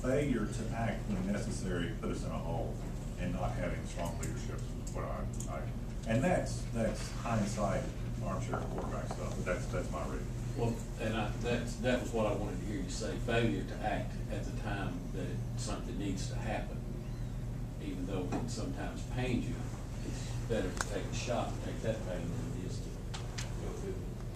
failure to act when necessary put us in a hole, and not having strong leadership is what and that's hindsight, armchair quarterback stuff, but that's my reading. Well, and that was what I wanted to hear you say, failure to act at the time that something needs to happen. Even though it sometimes pains you, it's better to take a shot and take that pain than it is to.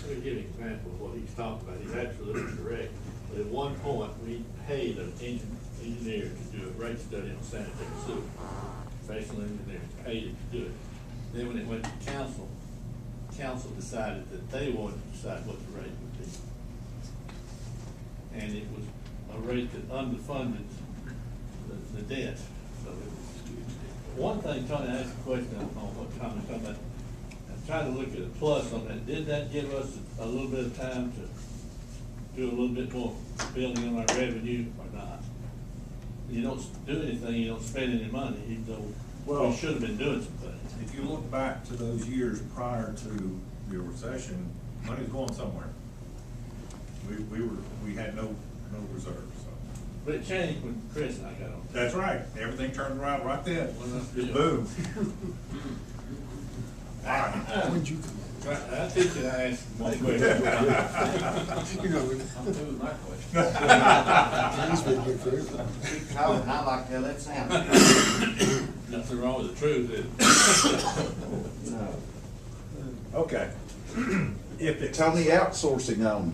Let me give you an example of what he's talking about. He's absolutely correct. But at one point, we paid an engineer to do a rate study on sanitary sewer. Professional engineer, paid him to do it. Then when it went to council, council decided that they wanted to decide what the rate would be. And it was a rate that underfunded the debt. So it was, one thing, Tony, I asked a question on what Tom was talking about. I'm trying to look at a plus on that. Did that give us a little bit of time to do a little bit more building on our revenue or not? You don't do anything, you don't spend any money, even though we should have been doing some things. If you look back to those years prior to the recession, money's going somewhere. We had no reserves. So. But it changed when Chris and I got on. That's right. Everything turned around right then. Yeah. Boom. All right. When'd you come I think that I asked one question. in? You know, I'm through with my question. he's been here forever. I like to let Sam. Nothing wrong with the truth, is there? No. Okay. If it's Tell me, outsourcing on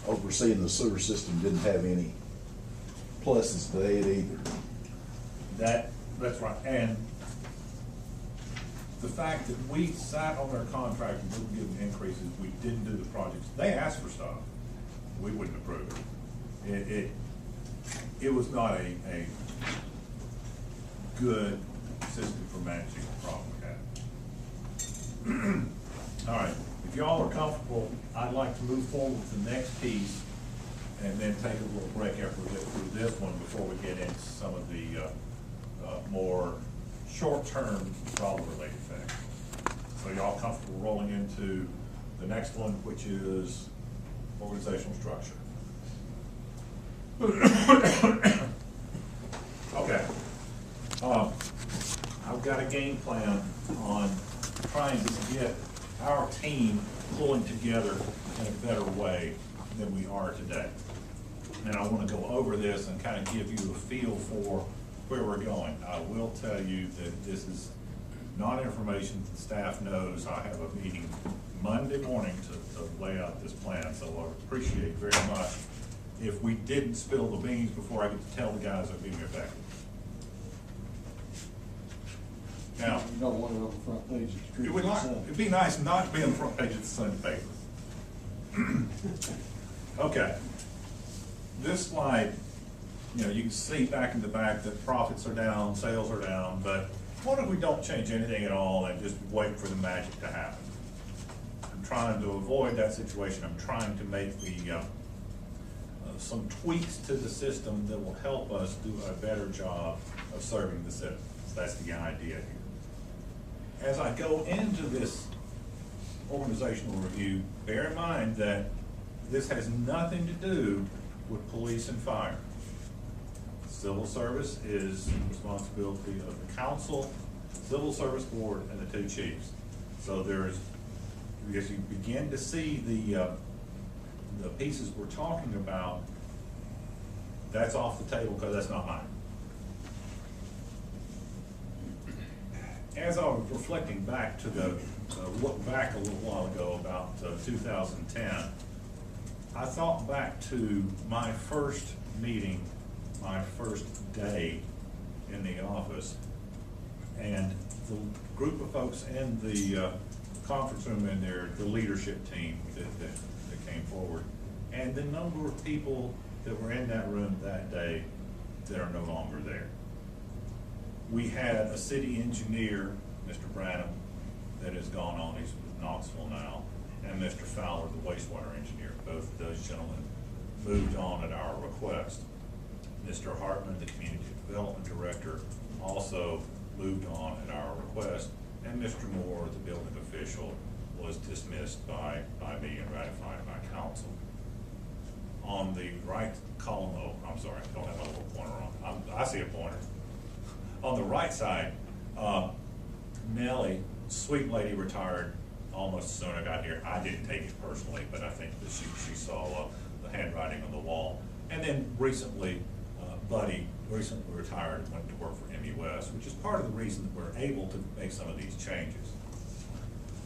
overseeing the sewer system didn't have any pluses to it either. that's right. And the fact that we sat on their contract and wouldn't give them increases, we didn't do the projects. They asked for stuff. We wouldn't approve it. It was not a good system for managing the problem we had. All right, if y'all are comfortable, I'd like to move forward with the next piece and then take a little break after we get through this one before we get into some of the more short-term problem-related things. So y'all comfortable rolling into the next one, which is organizational structure. Okay. I've got a game plan on trying to get our team pulling together in a better way than we are today. And I want to go over this and kind of give you a feel for where we're going. I will tell you that this is not information that the staff knows. I have a meeting Monday morning to lay out this plan, so I appreciate very much if we didn't spill the beans before I get to tell the guys they're being effective. Now, You don't want it on the front page of the it'd be nice not to be on the front page of the Sunday paper. Okay. This slide, you can see back in the back that profits are down, sales are down, but what if we don't change anything at all and just wait for the magic to happen? I'm trying to avoid that situation. I'm trying to make some tweaks to the system that will help us do a better job of serving the citizens. That's the idea here. As I go into this organizational review, bear in mind that this has nothing to do with police and fire. Civil service is the responsibility of the council, civil service board, and the two chiefs. So as you begin to see the pieces we're talking about, that's off the table because that's not mine. As I was reflecting back to look back a little while ago about 2010, I thought back to my first meeting, my first day in the office, and the group of folks in the conference room in there, the leadership team that came forward, and the number of people that were in that room that day that are no longer there. We had a city engineer, Mr. Branham, that has gone on. He's with Knoxville now, and Mr. Fowler, the wastewater engineer. Both of those gentlemen moved on at our request. Mr. Hartman, the community development director, also moved on at our request, and Mr. Moore, the building official, was dismissed by me and ratified by council. on the right column, oh, I'm sorry, I don't have my little pointer on. I see a pointer. On the right side, Nellie, sweet lady, retired almost as soon as I got here. I didn't take it personally, but I think that she saw the handwriting on the wall. And then recently, Buddy recently retired and went to work for MUS, which is part of the reason that we're able to make some of these changes.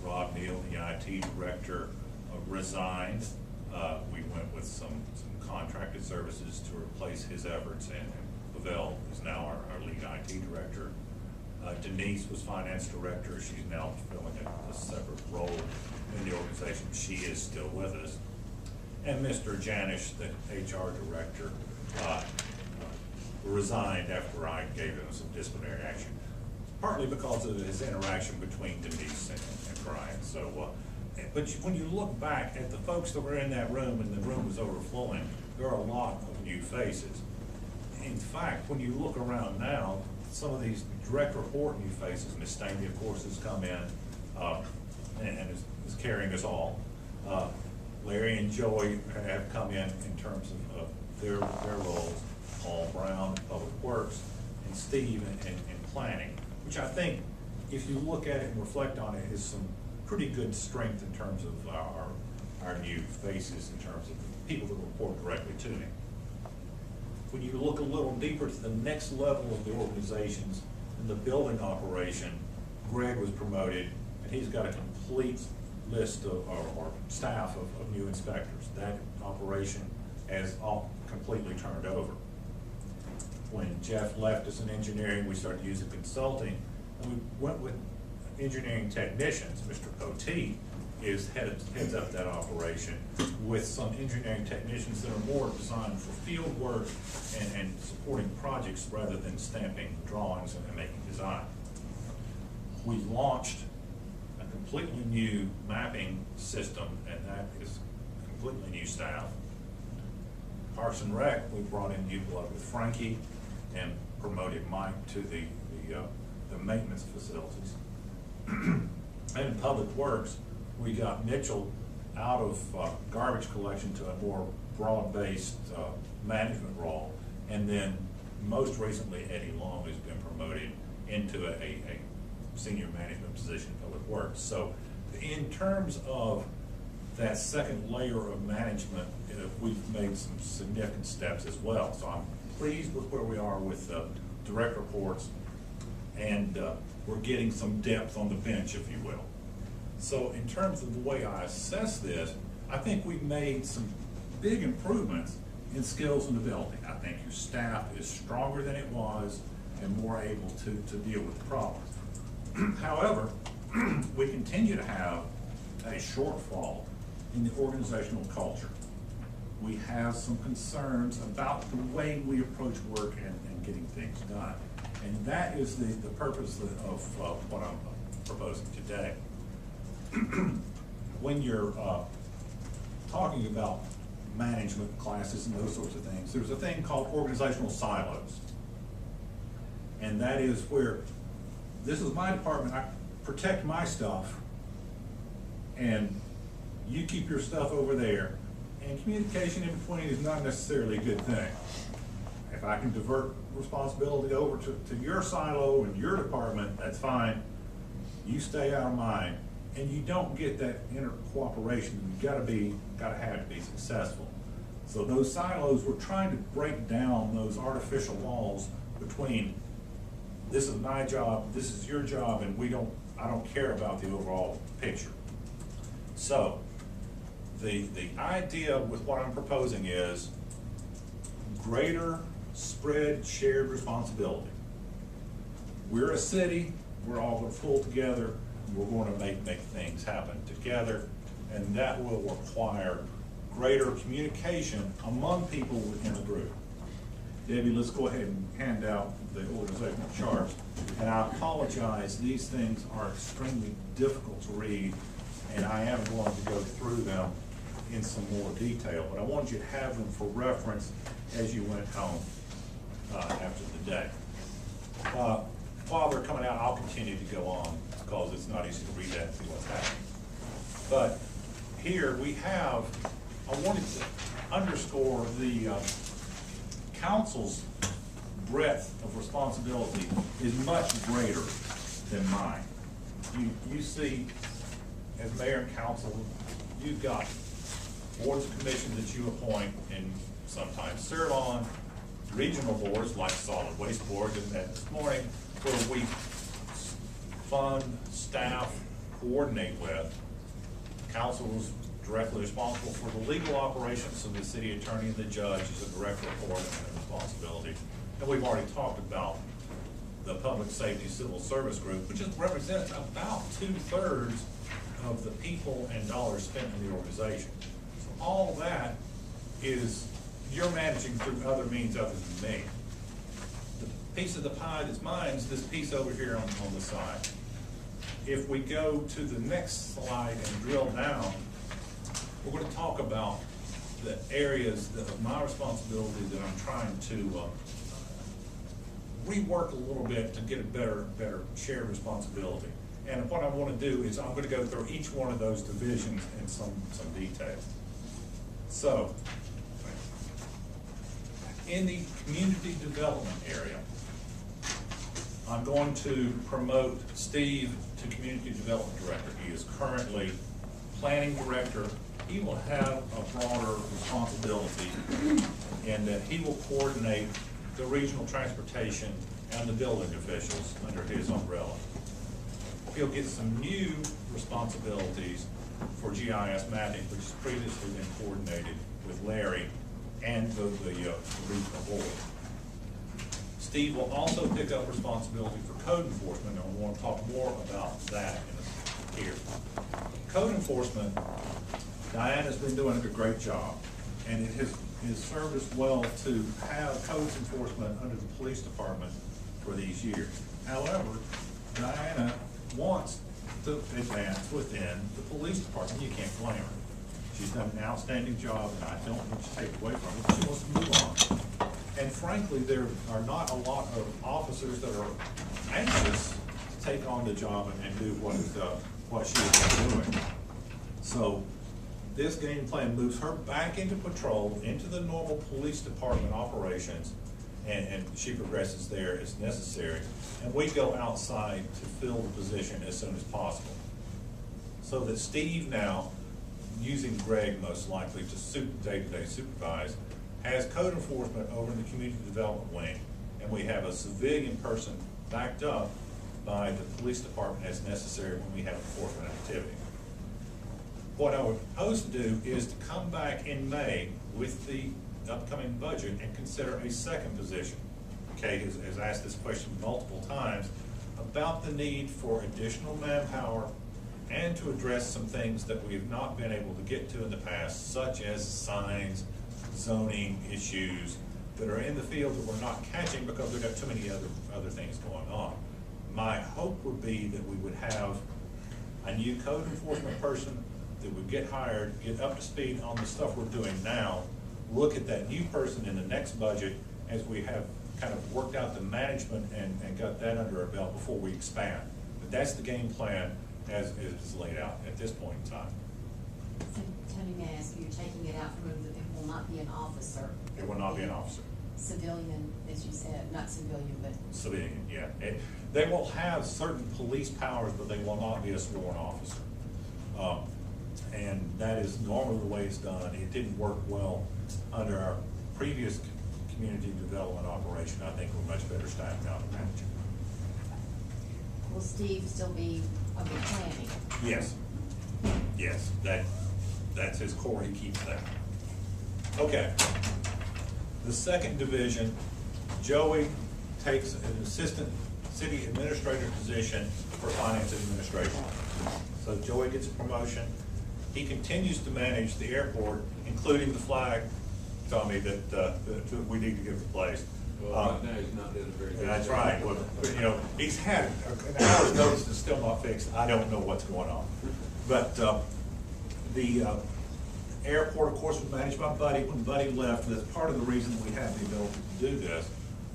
Rob Neal, the IT director, resigned. We went with some contracted services to replace his efforts, and Pavel is now our lead IT director. Denise was finance director. She's now filling a separate role in the organization. She is still with us. And Mr. Janish, the HR director, resigned after I gave him some disciplinary action, partly because of his interaction between Denise and Brian. So, but when you look back at the folks that were in that room and the room was overflowing, there are a lot of new faces. In fact, when you look around now, some of these direct report new faces, Ms. Stanley, of course, has come in and is carrying us all. Larry and Joey have come in terms of their roles. Paul Brown, Public Works, and Steve in planning, which I think, if you look at it and reflect on it, is some pretty good strength in terms of our new faces, in terms of people that report directly to me. When you look a little deeper to the next level of the organizations, in the building operation, Greg was promoted, and he's got a complete list of, or staff of new inspectors. That operation has all completely turned over. When Jeff left us in engineering, we started using consulting, and we went with engineering technicians. Mr. Poteet heads up that operation with some engineering technicians that are more designed for field work and supporting projects rather than stamping drawings and making design. We launched a completely new mapping system, and that is completely new staff. Parks and Rec, we brought in new blood with Frankie and promoted Mike to the maintenance facilities. And in Public Works, we got Mitchell out of garbage collection to a more broad-based management role. And then most recently, Eddie Long has been promoted into a senior management position in Public Works. So in terms of that second layer of management, we've made some significant steps as well. So I'm pleased with where we are with direct reports, and we're getting some depth on the bench, if you will. So in terms of the way I assess this, I think we've made some big improvements in skills and ability. I think your staff is stronger than it was and more able to deal with the problems. However, we continue to have a shortfall in the organizational culture. We have some concerns about the way we approach work and getting things done. And that is the purpose of what I'm proposing today. When you're talking about management classes and those sorts of things, there's a thing called organizational silos. And that is where, this is my department, I protect my stuff, and you keep your stuff over there, and communication in between is not necessarily a good thing. If I can divert responsibility over to your silo and your department, that's fine. You stay out of mine, and you don't get that inner cooperation you gotta have to be successful. So those silos, we're trying to break down those artificial walls between this is my job, this is your job, and I don't care about the overall picture. So the idea with what I'm proposing is greater spread shared responsibility. We're a city, we're all going to pull together, we're going to make things happen together, and that will require greater communication among people within a group. Debbie, let's go ahead and hand out the organizational charts. And I apologize, these things are extremely difficult to read, and I am going to go through them in some more detail, but I wanted you to have them for reference as you went home after the day. While they're coming out, I'll continue to go on because it's not easy to read that and see what's happening. But here we have, I wanted to underscore the council's breadth of responsibility is much greater than mine. You see, as mayor and council, you've got boards and commissions that you appoint and sometimes serve on, regional boards like Solid Waste Board, and that this morning, where we fund, staff, coordinate with. Council is directly responsible for the legal operations, so the city attorney and the judge is a direct report and responsibility. And we've already talked about the Public Safety Civil Service Group, which represents about 2/3 of the people and dollars spent in the organization. So all that is, you're managing through other means other than me. The piece of the pie that's mine is this piece over here on the side. If we go to the next slide and drill down, we're going to talk about the areas of my responsibility that I'm trying to rework a little bit to get a better shared responsibility. And what I want to do is I'm going to go through each one of those divisions in some detail. So, in the community development area, I'm going to promote Steve to Community Development Director. He is currently Planning Director. He will have a broader responsibility in that he will coordinate the regional transportation and the building officials under his umbrella. He'll get some new responsibilities for GIS mapping, which has previously been coordinated with Larry and the regional board. Steve will also pick up responsibility for code enforcement, and I want to talk more about that here. Code enforcement, Diana's been doing a great job, and it has served us well to have codes enforcement under the police department for these years. However, Diana wants to advance within the police department. You can't blame her. She's done an outstanding job, and I don't want to take away from her, but she wants to move on. And frankly, there are not a lot of officers that are anxious to take on the job and do what she is doing. So this game plan moves her back into patrol, into the normal police department operations, and she progresses there as necessary. And we go outside to fill the position as soon as possible. So that Steve now, using Greg most likely to day-to-day supervise, has code enforcement over in the community development wing, and we have a civilian person backed up by the police department as necessary when we have enforcement activity. What I would propose to do is to come back in May with the upcoming budget and consider a second position. Kate has asked this question multiple times about the need for additional manpower and to address some things that we have not been able to get to in the past, such as signs, zoning issues that are in the field that we're not catching because we've got too many other things going on. My hope would be that we would have a new code enforcement person that would get hired, get up to speed on the stuff we're doing now, look at that new person in the next budget as we have kind of worked out the management and got that under our belt before we expand. But that's the game plan as is laid out at this point in time. So, Tony, may I ask you, you're taking it out from that it will not be an officer? It will not be an officer. Civilian, as you said, not civilian, but. Civilian, yeah. They will have certain police powers, but they will not be a sworn officer. And that is normally the way it's done. It didn't work well under our previous community development operation. I think we're much better staffed now to manage it. Will Steve still be a big planning? Yes. Yes, that's his core. He keeps that. Okay. The second division, Joey takes an assistant city administrator position for finance administration. So Joey gets a promotion. He continues to manage the airport, including the flag, Tommy, that we need to get replaced. Well, right now, he's not doing a very good job. That's right. Well, you know, he's had an hour's notice, it's still not fixed. I don't know what's going on. But the airport, of course, was managed by Buddy. When Buddy left, that's part of the reason we have the ability to do this.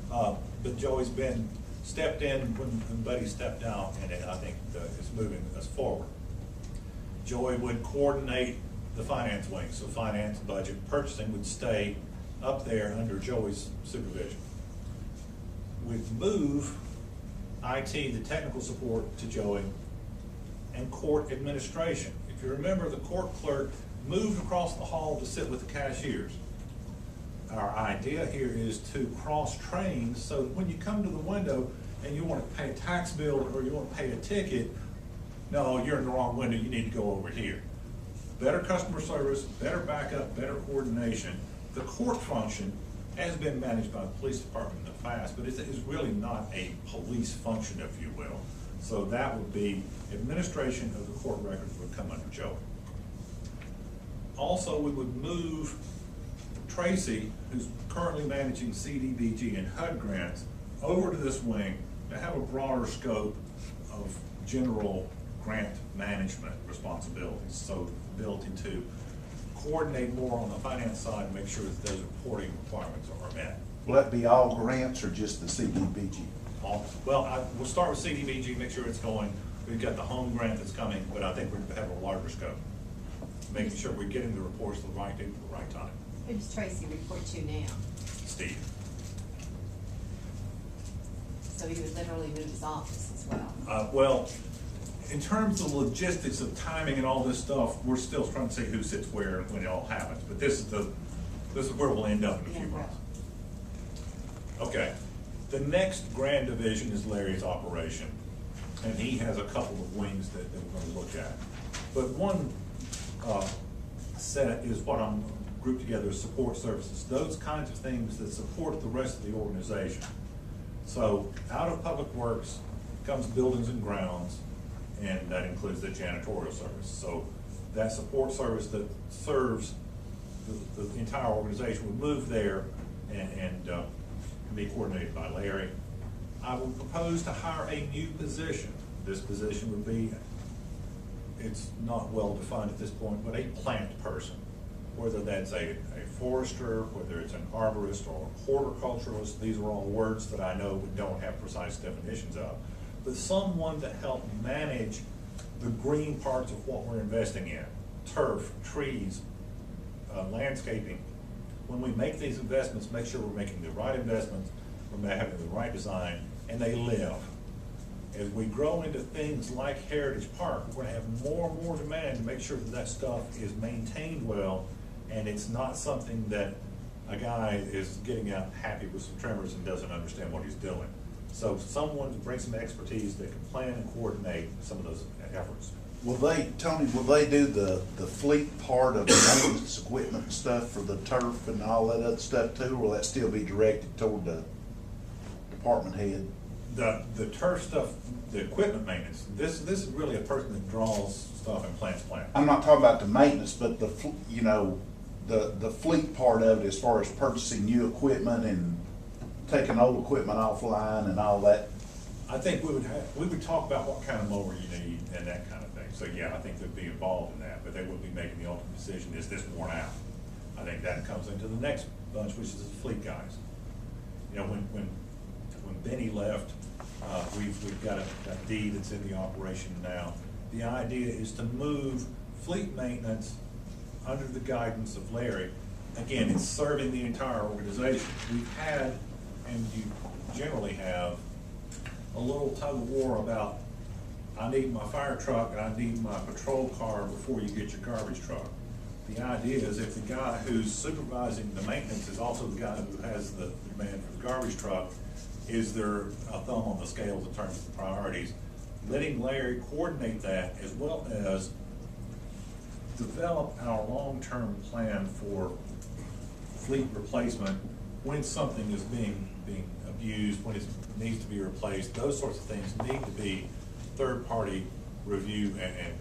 But Joey's been stepped in when Buddy stepped out, and I think it's moving us forward. Joey would coordinate the finance wing. So finance, budget, purchasing would stay up there under Joey's supervision. We'd move IT, the technical support, to Joey, and court administration. If you remember, the court clerk moved across the hall to sit with the cashiers. Our idea here is to cross-train, so when you come to the window and you want to pay a tax bill or you want to pay a ticket, no, you're in the wrong window, you need to go over here. Better customer service, better backup, better coordination. The court function has been managed by the police department in the past, but it's really not a police function, if you will. So that would be administration of the court records would come under Joey. Also, we would move Tracy, who's currently managing CDBG and HUD grants, over to this wing to have a broader scope of general grant management responsibilities. So the ability to coordinate more on the finance side and make sure that those reporting requirements are met. Will that be all grants or just the CDBG? Well, we'll start with CDBG, make sure it's going. We've got the home grant that's coming, but I think we're gonna have a larger scope. Making sure we're getting the reports to the right people at the right time. Who does Tracy report to now? Steve. So he would literally move his office as well. Well, in terms of logistics of timing and all this stuff, we're still trying to see who sits where and when it all happens. But this is where we'll end up in a few Yeah. months. Okay, the next grand division is Larry's operation, and he has a couple of wings that we're gonna look at. But one set is what I'm grouped together as support services, those kinds of things that support the rest of the organization. So out of Public Works comes buildings and grounds, and that includes the janitorial service. So that support service that serves the entire organization would move there and be coordinated by Larry. I would propose to hire a new position. This position would be, it's not well defined at this point, but a plant person. Whether that's a forester, whether it's an arborist or a horticulturalist, these are all words that I know we don't have precise definitions of. But someone to help manage the green parts of what we're investing in, turf, trees, landscaping. When we make these investments, make sure we're making the right investments, we're having the right design, and they live. As we grow into things like Heritage Park, we're gonna have more and more demand to make sure that that stuff is maintained well, and it's not something that a guy is getting out happy with some tremors and doesn't understand what he's doing. So someone to bring some expertise that can plan and coordinate some of those efforts. Will they, Tony, will they do the fleet part of the maintenance equipment and stuff for the turf and all that other stuff too, or will that still be directed toward the department head? The turf stuff, the equipment maintenance, this is really a person that draws stuff and plants plants. I'm not talking about the maintenance, but the fleet part of it as far as purchasing new equipment and taking old equipment offline and all that. I think we would talk about what kind of mower you need and that kind of thing. So yeah, I think they'd be involved in that, but they wouldn't be making the ultimate decision, is this worn out? I think that comes into the next bunch, which is the fleet guys. You know, when Benny left, we've got a D that's in the operation now. The idea is to move fleet maintenance under the guidance of Larry. Again, it's serving the entire organization. We've had, and you generally have, a little tug of war about, I need my fire truck and I need my patrol car before you get your garbage truck. The idea is if the guy who's supervising the maintenance is also the guy who has the demand for the garbage truck, is there a thumb on the scales in terms of priorities? Letting Larry coordinate that as well as develop our long-term plan for fleet replacement when something is being abused, when it needs to be replaced. Those sorts of things need to be third-party review and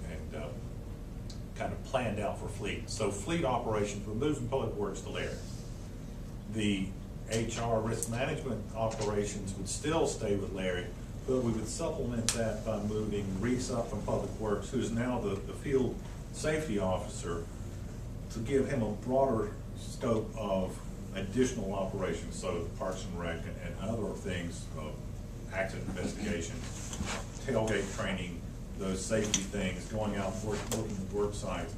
kind of planned out for fleet. So fleet operations, we're moving Public Works to Larry. The HR risk management operations would still stay with Larry, but we would supplement that by moving Reese up from Public Works, who's now the field safety officer, to give him a broader scope of additional operations, so Parks and Rec and other things, accident investigations, tailgate training, those safety things, going out working with work sites.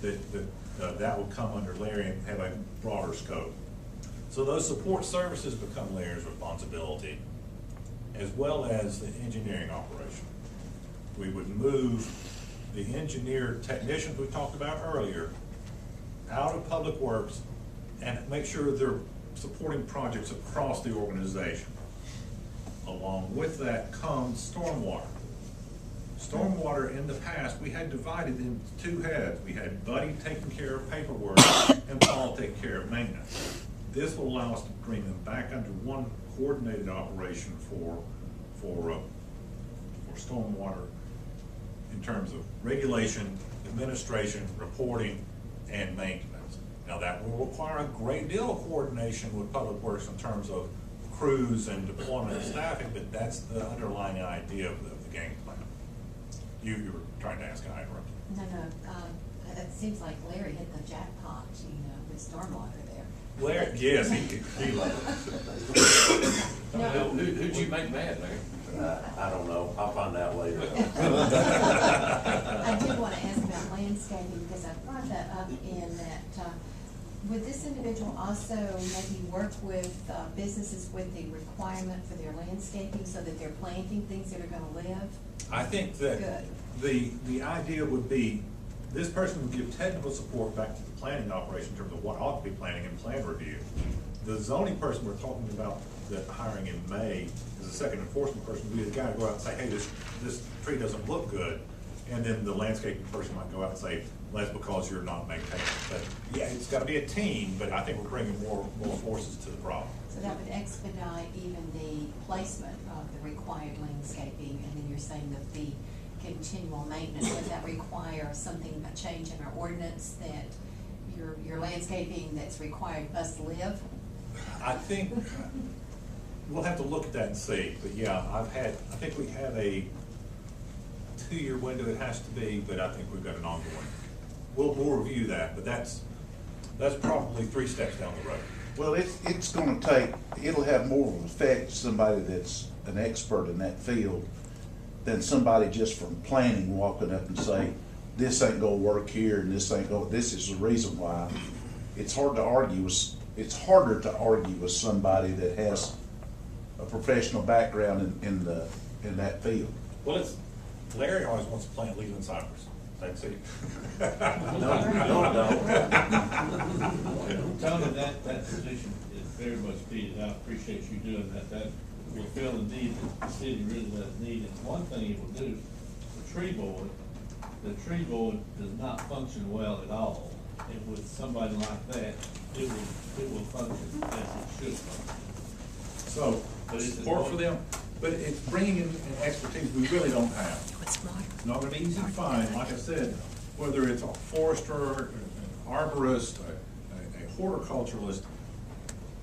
that would come under Larry and have a broader scope. So those support services become Larry's responsibility, as well as the engineering operation. We would move the engineer technicians we talked about earlier out of Public Works and make sure they're supporting projects across the organization. Along with that comes stormwater. Stormwater in the past, we had divided into two heads. We had Buddy taking care of paperwork and Paul taking care of maintenance. This will allow us to bring them back under one coordinated operation for stormwater in terms of regulation, administration, reporting, and maintenance. Now that will require a great deal of coordination with Public Works in terms of crews and deployment and staffing, but that's the underlying idea of the game plan. You were trying to ask, and I interrupted. No, it seems like Larry hit the jackpot, with stormwater there. Larry, yes, he loved it. No. Who'd you make mad, Larry? I don't know, I'll find out later. I did want to ask about landscaping, because I brought that up in that, would this individual also maybe work with businesses with the requirement for their landscaping so that they're planting things that are gonna live? I think that the idea would be, this person would give technical support back to the planning operation in terms of what ought to be planning and plan review. The zoning person we're talking about, that hiring in May, is a second enforcement person, would be the guy to go out and say, hey, this tree doesn't look good. And then the landscaping person might go out and say, well, that's because you're not maintaining it. But yeah, it's gotta be a team, but I think we're bringing more forces to the problem. So that would expedite even the placement of the required landscaping, and then you're saying that the continual maintenance, would that require something, a change in our ordinance that your landscaping that's required must live? I think we'll have to look at that and see, but yeah, I think we have a 2-year window it has to be, but I think we've got an ongoing. We'll review that, but that's probably 3 steps down the road. Well, it's gonna take, it'll have more of an effect to somebody that's an expert in that field than somebody just from planning walking up and say, this ain't gonna work here and this is the reason why. It's harder to argue with somebody that has a professional background in that field. Well, Larry always wants to plant Leland cypress. That's it. No. Tony, that position is very much needed. I appreciate you doing that. That will fill the need that the city really does need. And one thing it will do, the tree board does not function well at all. And with somebody like that, it will function as it should function. So, support for them, but it's bringing in an expertise we really don't have. It's not gonna be easy to find, like I said, whether it's a forester, an arborist, a horticulturalist,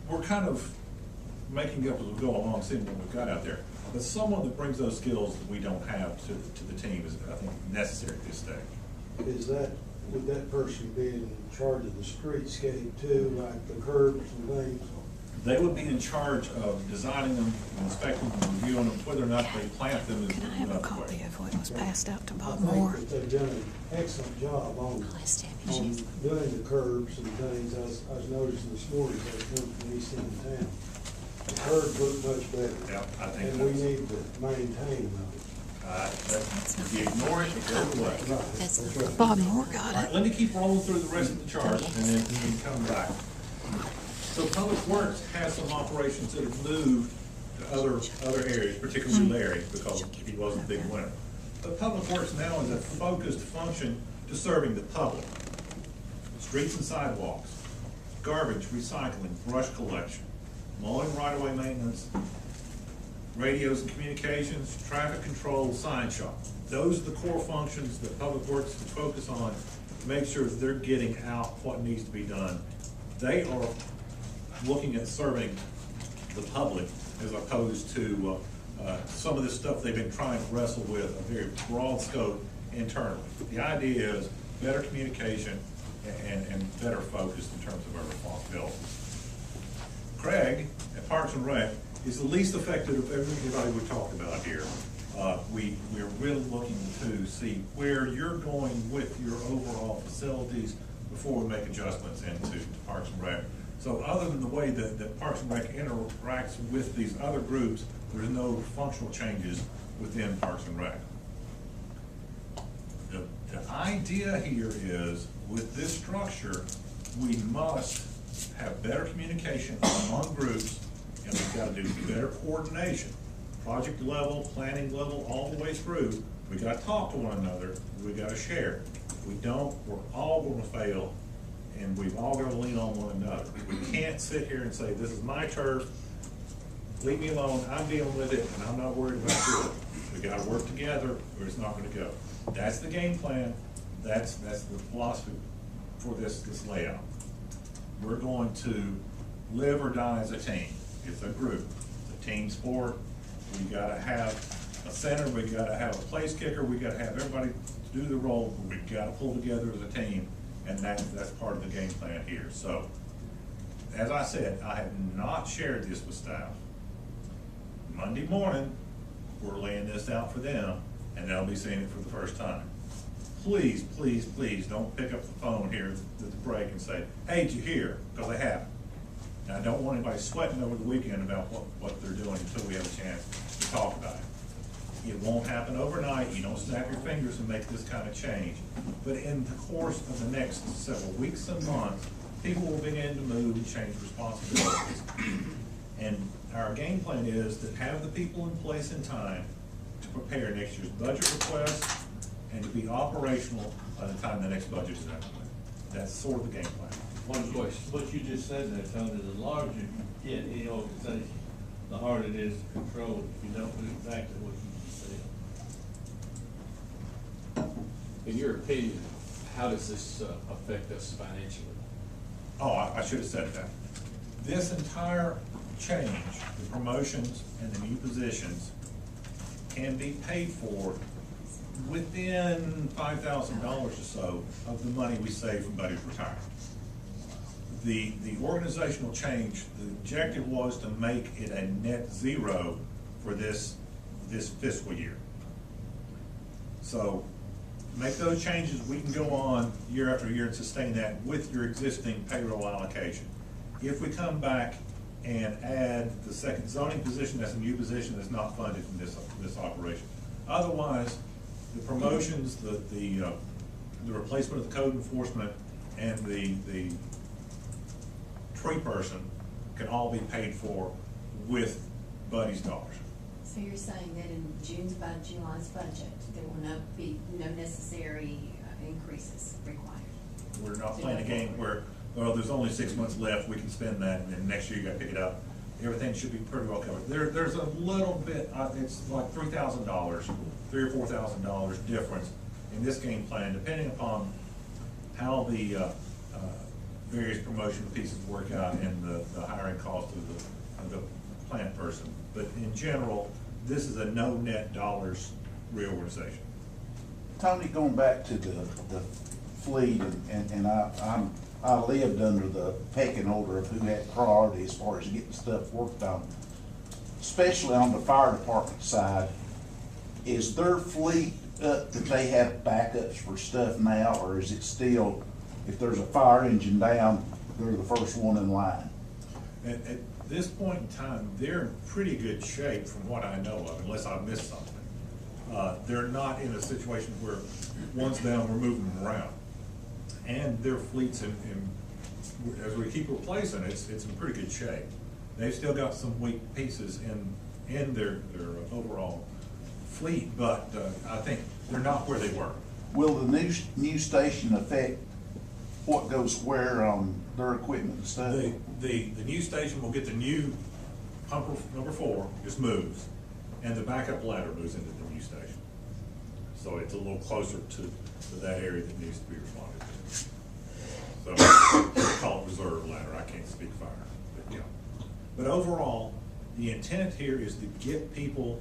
we're kind of making up as we go along, seeing what we've got out there. But someone that brings those skills that we don't have to the team is, I think, necessary at this stage. Would that person be in charge of the streetscape too, like the curbs and things? They would be in charge of designing them, inspecting them, reviewing them, whether or not they plant them is Can I have a another copy question. of what was passed out to I Bob think Moore? that they've done an excellent job on doing the curbs and things. I was noticing this morning that they come from east end of town. The curbs look much better. Yeah, I think And we that's- need to maintain those. If you ignore it, it goes away. That's right. Bob Moore All got right, it. let me keep rolling through the rest of the chart and then we can come back. So Public Works has some operations that have moved to other areas, particularly Larry, because he was a big winner. But Public Works now is a focused function to serving the public. Streets and sidewalks, garbage, recycling, brush collection, mowing right-of-way maintenance, radios and communications, traffic control, sign shop. Those are the core functions that Public Works can focus on to make sure that they're getting out what needs to be done. They are looking at serving the public as opposed to some of this stuff they've been trying to wrestle with, a very broad scope internally. The idea is better communication and better focus in terms of our responsibilities. Craig at Parks and Rec is the least affected of everybody we talked about here. We're really looking to see where you're going with your overall facilities before we make adjustments into Parks and Rec. So other than the way that Parks and Rec interacts with these other groups, there's no functional changes within Parks and Rec. The idea here is, with this structure, we must have better communication among groups, and we've got to do better coordination. Project level, planning level, all the way through. We got to talk to one another, we got to share. If we don't, we're all going to fail, and we've all got to lean on one another. We can't sit here and say, this is my turf, leave me alone, I'm dealing with it, and I'm not worried about it. We got to work together, or it's not going to go. That's the game plan. That's the philosophy for this layout. We're going to live or die as a team. It's a group. It's a team sport. We gotta have a center. We gotta have a place kicker. We gotta have everybody do the role. We gotta pull together as a team, and that's part of the game plan here. So, as I said, I have not shared this with staff. Monday morning, we're laying this out for them, and they'll be seeing it for the first time. Please, please, please don't pick up the phone here at the break and say, hey, did you hear? Because they haven't. And I don't want anybody sweating over the weekend about what they're doing until we have a chance to talk about it. It won't happen overnight. You don't snap your fingers and make this kind of change. But in the course of the next several weeks and months, people will begin to move and change responsibilities. And our game plan is to have the people in place in time to prepare next year's budget requests and to be operational by the time the next budget is implemented. That's sort of the game plan. One question. What you just said there, Tony, the larger you get any organization, the harder it is to control if you don't do exactly what you just said. In your opinion, how does this affect us financially? Oh, I should have said that. This entire change, the promotions and the new positions, can be paid for within $5,000 or so of the money we save from Buddy's retirement. The organizational change, the objective was to make it a net zero for this fiscal year. So make those changes, we can go on year after year and sustain that with your existing payroll allocation. If we come back and add the second zoning position, that's a new position that's not funded in this operation. Otherwise, the promotions, the replacement of the code enforcement, and the tree person can all be paid for with Buddy's dollars. So you're saying that in July's budget, there will be no necessary increases required? We're not playing a game where, well, there's only 6 months left, we can spend that, and then next year you gotta pick it up. Everything should be pretty well covered. There's a little bit, it's like $3,000, $3,000 or $4,000 difference in this game plan, depending upon how the various promotion pieces work out and the hiring cost of the plant person. But in general, this is a no net dollars reorganization. Tony, going back to the fleet, and I lived under the pecking order of who had priority as far as getting stuff worked on, especially on the fire department side. Is their fleet up that they have backups for stuff now, or is it still, if there's a fire engine down, they're the first one in line? At this point in time, they're in pretty good shape from what I know of, unless I missed something. They're not in a situation where one's down, we're moving them around. And their fleet's as we keep replacing, it's in pretty good shape. They've still got some weak pieces in their overall fleet, but I think they're not where they were. Will the new station affect what goes where on their equipment and stuff? The new station will get the new pumper number 4, just moves, and the backup ladder moves into the new station. So it's a little closer to that area that needs to be responded to. So we call it reserve ladder. I can't speak fire, but yeah. But overall, the intent here is to get people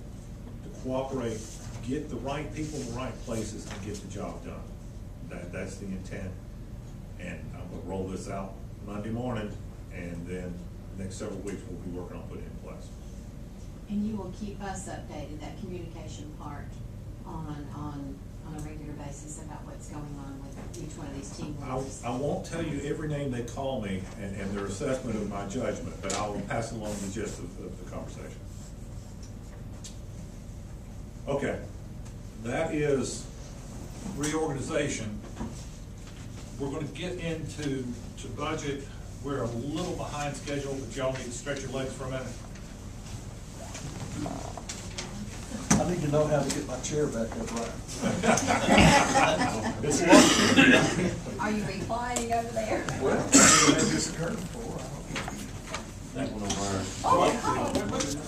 to cooperate, get the right people in the right places, and get the job done. That's the intent. And I'm gonna roll this out Monday morning, and then the next several weeks we'll be working on putting it in place. And you will keep us updated, that communication part on on a regular basis about what's going on with each one of these team leaders. I won't tell you every name they call me and their assessment of my judgment, but I will pass along the gist of the conversation. Okay, that is reorganization. We're gonna get into budget. We're a little behind schedule, but y'all need to stretch your legs for a minute. I need to know how to get my chair back up right. It's long. Are you reclining over there? Well, that just occurred before. That one over Oh, there,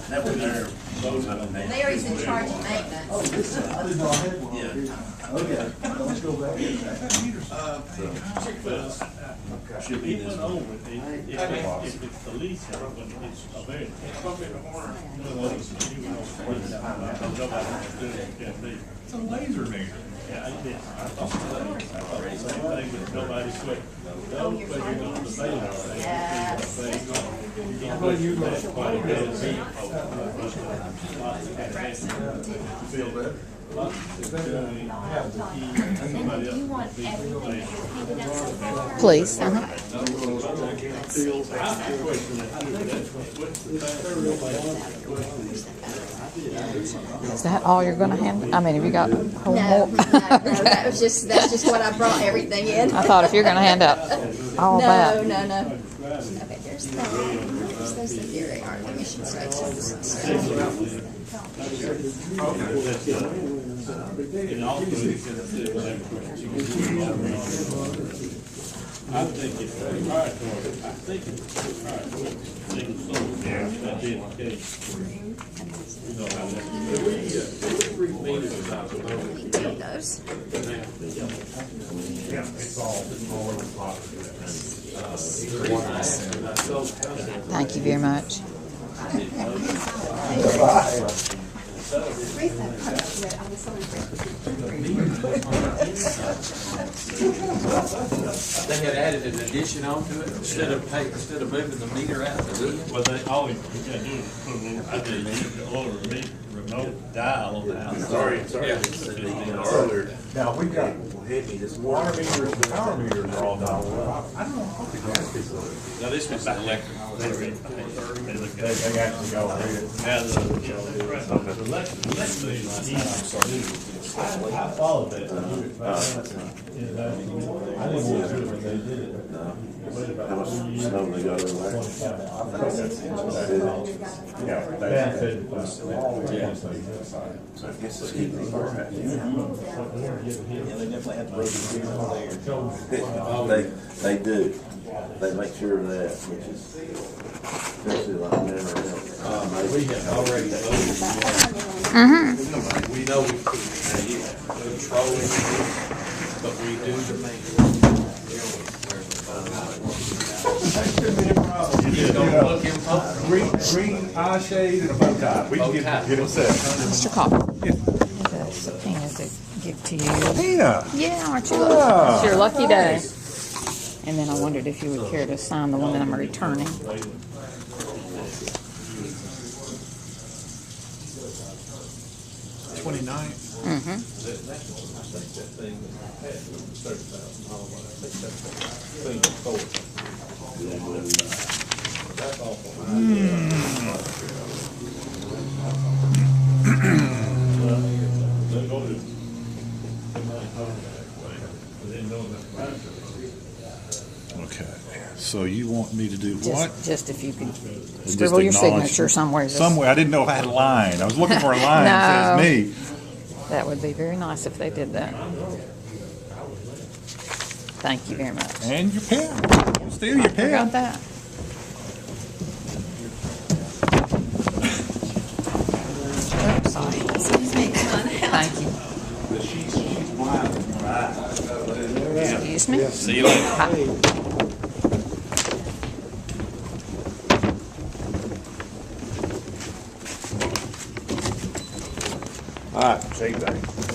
that one there, those up in there. Larry's in charge of Oh, maintenance. this, I didn't know I had one. Yeah. Okay, let's go back. Should be He this went one. over, if it's the lease, when it's a very. It's a laser meter. Yeah, I did. I thought the same thing, but nobody quit. Those figures on the bail. Yes. I know you got quite a bit of Feel better? You want everything repeated as Please. Is that all you're gonna handle? I mean, have you got a whole No, more? that's just what I brought everything in. I thought if you're gonna hand out all that. No. Okay, there's that. There's those that there are, the mission stations. And also, I think it's proprietary, I think it's proprietary, single source, that being the case. You know how that. Those. Yeah, it's all over the pot. Thank you very much. They had added an addition onto it instead of moving the meter out to the end. Well, they always, you gotta do is put a little, I did a remote dial on the house. Sorry, Yeah. earlier. Now, we got Hit me this water morning. meters and power meters are all dialed up. I don't know what the gas is. Now, this was electric. They actually go read it. Now, the I followed that. I didn't want to do it when they did it. How much snow they got over there? So I guess it's keeping it right. They do. They make sure of that, which is, especially like We have already voted. We know we control it, but we do the maintenance. You don't look in front. Green eye shade and a bow tie. We can get them set. Mr. Coffin. The subpoena to give to you. Yeah. Yeah, aren't you lucky? It's your lucky day. And then I wondered if you would care to sign the one that I'm returning. 29th. Okay, so you want me to do what? Just if you could Just scribble your acknowledge- signature somewhere. Somewhere, I didn't know if I had a line. I was looking for a line that No. says me. That would be very nice if they did that. Thank you very much. And your pen. Don't steal your pen. Forgot that. Oops, sorry. Thank you. Excuse me? See you later. Hi. All right, same thing.